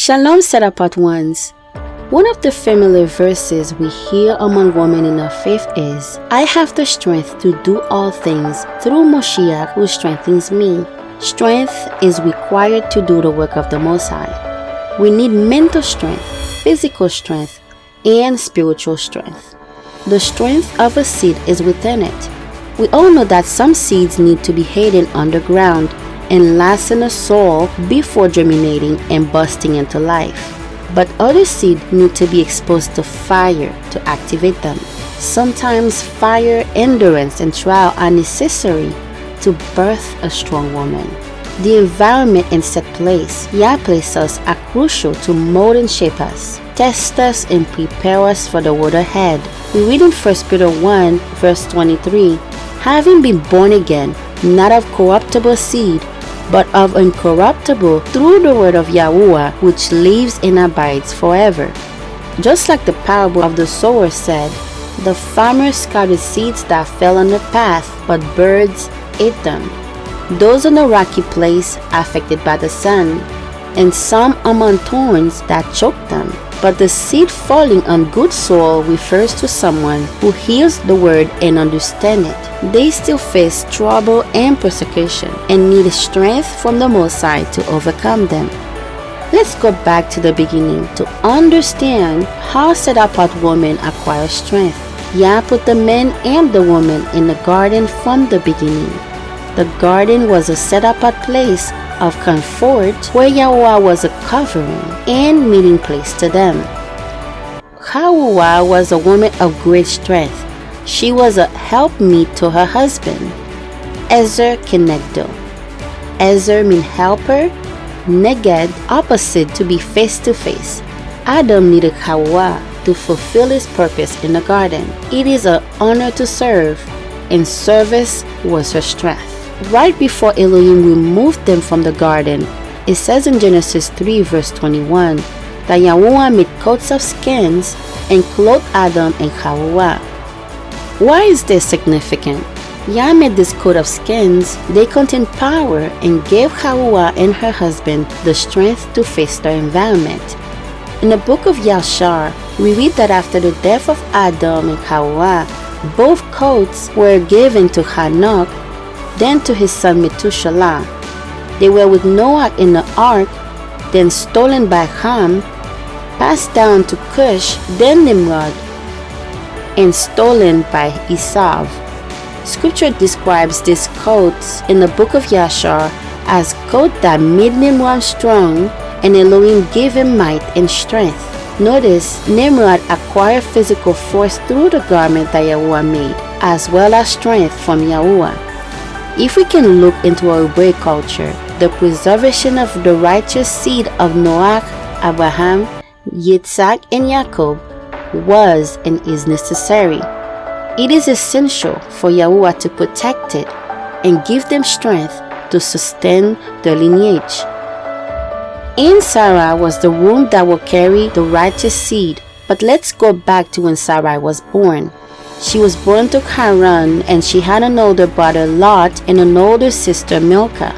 Shalom, set apart ones. One of the familiar verses we hear among women in our faith is, I have the strength to do all things through Moshiach who strengthens me. Strength is required to do the work of the Most High. We need mental strength, physical strength, and spiritual strength. The strength of a seed is within it. We all know that some seeds need to be hidden underground and last in the soil before germinating and bursting into life. But other seeds need to be exposed to fire to activate them. Sometimes fire, endurance, and trial are necessary to birth a strong woman. The environment and set place Yah places us are crucial to mold and shape us, test us, and prepare us for the road ahead. We read in 1 Peter 1 verse 23, having been born again, not of corruptible seed, but of incorruptible through the word of Yahuwah, which lives and abides forever. Just like the parable of the sower said, the farmer scattered seeds that fell on the path, but birds ate them. Those on a rocky place affected by the sun, and some among thorns that choked them. But the seed falling on good soil refers to someone who hears the word and understands it. They still face trouble and persecution and need strength from the Most High to overcome them. Let's go back to the beginning to understand how set-apart women acquire strength. Yah put the man and the woman in the garden from the beginning. The garden was a set-apart place of comfort where Yahuwah was a covering and meeting place to them. Hawa was a woman of great strength. She was a helpmeet to her husband. Ezer Kenegdo. Ezer means helper, neged, opposite, to be face to face. Adam needed Hawa to fulfill his purpose in the garden. It is an honor to serve, and service was her strength. Right before Elohim removed them from the garden, it says in Genesis 3 verse 21 that Yahuwah made coats of skins and clothed Adam and Hawa. Why is this significant? Yah made this coat of skins. They contain power and gave Hawa and her husband the strength to face their environment. In the book of Yahusha, we read that after the death of Adam and Hawa, both coats were given to Hanok, then to his son Methuselah. They were with Noah in the ark, then stolen by Ham, passed down to Cush, then Nimrod, and stolen by Esau. Scripture describes these coats in the book of Yahusha as coats that made Nimrod strong, and Elohim gave him might and strength. Notice, Nimrod acquired physical force through the garment that Yahuwah made, as well as strength from Yahuwah. If we can look into our Hebrew culture, the preservation of the righteous seed of Noah, Abraham, Yitzhak, and Jacob was and is necessary. It is essential for Yahuwah to protect it and give them strength to sustain their lineage. In Sarah was the womb that will carry the righteous seed. But let's go back to when Sarai was born. She was born to Haran, and she had an older brother Lot and an older sister Milcah.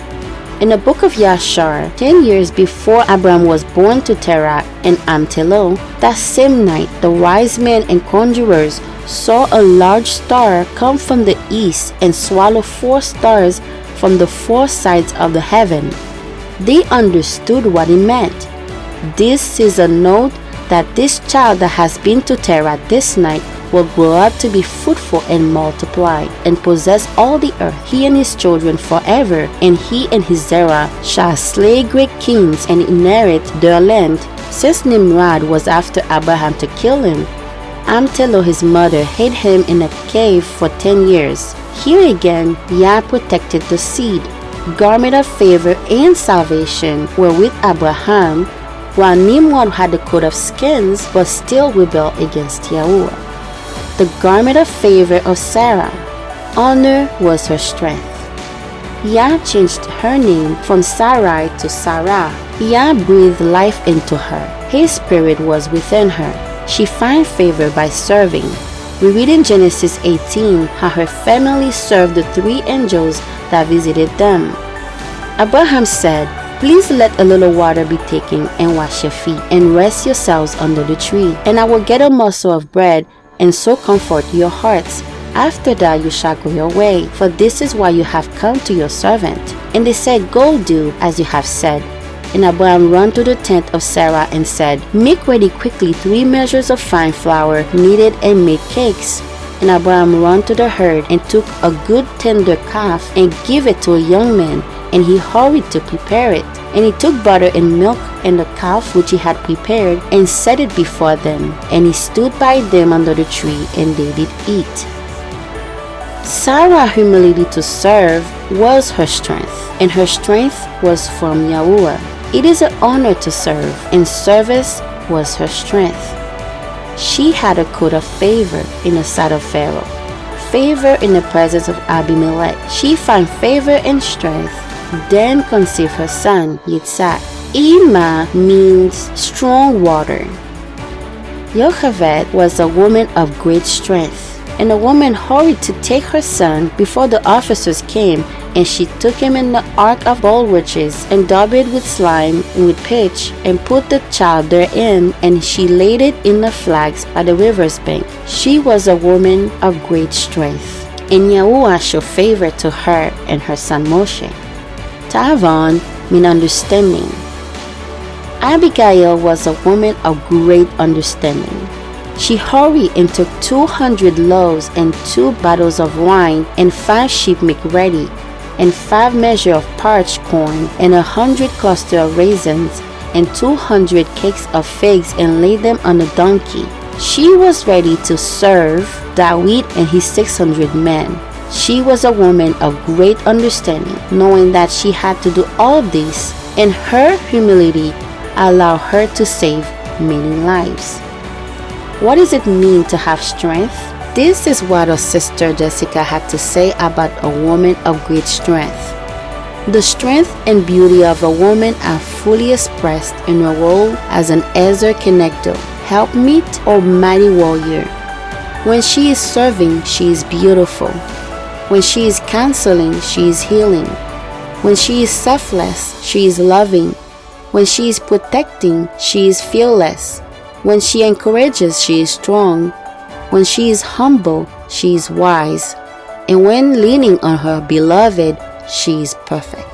In the book of Yahusha, 10 years before Abram was born to Terah and Amtelo, that same night the wise men and conjurers saw a large star come from the east and swallow 4 stars from the 4 sides of the heaven. They understood what it meant. This is a note that this child that has been to Terah this night will grow up to be fruitful and multiply, and possess all the earth, he and his children forever, and he and his Zerah shall slay great kings and inherit their land. Since Nimrod was after Abraham to kill him, Amtelo his mother hid him in a cave for 10 years. Here again, Yah protected the seed. Garment of favor and salvation were with Abraham, while Nimrod had the coat of skins but still rebelled against Yahuwah. The garment of favor of Sarah. Honor was her strength. Yah changed her name from Sarai to Sarah. Yah breathed life into her. His spirit was within her. She found favor by serving. We read in Genesis 18 how her family served the 3 angels that visited them. Abraham said, Please let a little water be taken and wash your feet, and rest yourselves under the tree. And I will get a morsel of bread, and so comfort your hearts. After that you shall go your way, for this is why you have come to your servant. And they said, Go do as you have said. And Abraham ran to the tent of Sarah and said, Make ready quickly 3 measures of fine flour, kneaded and made cakes. And Abraham ran to the herd and took a good tender calf and gave it to a young man, and he hurried to prepare it. And he took butter and milk and the calf which he had prepared and set it before them. And he stood by them under the tree, and they did eat. Sarah's humility to serve was her strength, and her strength was from Yahuwah. It is an honor to serve, and service was her strength. She had a coat of favor in the sight of Pharaoh, favor in the presence of Abimelech. She found favor and strength, then conceived her son, Yitzhak. Ima means strong water. Yocheved was a woman of great strength, and the woman hurried to take her son before the officers came, and she took him in the ark of bulrushes, and daubed it with slime and with pitch, and put the child therein, and she laid it in the flags by the river's bank. She was a woman of great strength, and Yahuwah showed favor to her and her son Moshe. Tavan means understanding. Abigail was a woman of great understanding. She hurried and took 200 loaves and 2 bottles of wine and 5 sheep make ready, and 5 measures of parched corn, and 100 clusters of raisins, and 200 cakes of figs, and laid them on a donkey. She was ready to serve David and his 600 men. She was a woman of great understanding, knowing that she had to do all this, and her humility allowed her to save many lives. What does it mean to have strength? This is what our sister Jessica had to say about a woman of great strength. The strength and beauty of a woman are fully expressed in her role as an Ezer Kenegdo, helpmeet or mighty warrior. When she is serving, she is beautiful. When she is counseling, she is healing. When she is selfless, she is loving. When she is protecting, she is fearless. When she encourages, she is strong. When she is humble, she is wise. And when leaning on her beloved, she is perfect.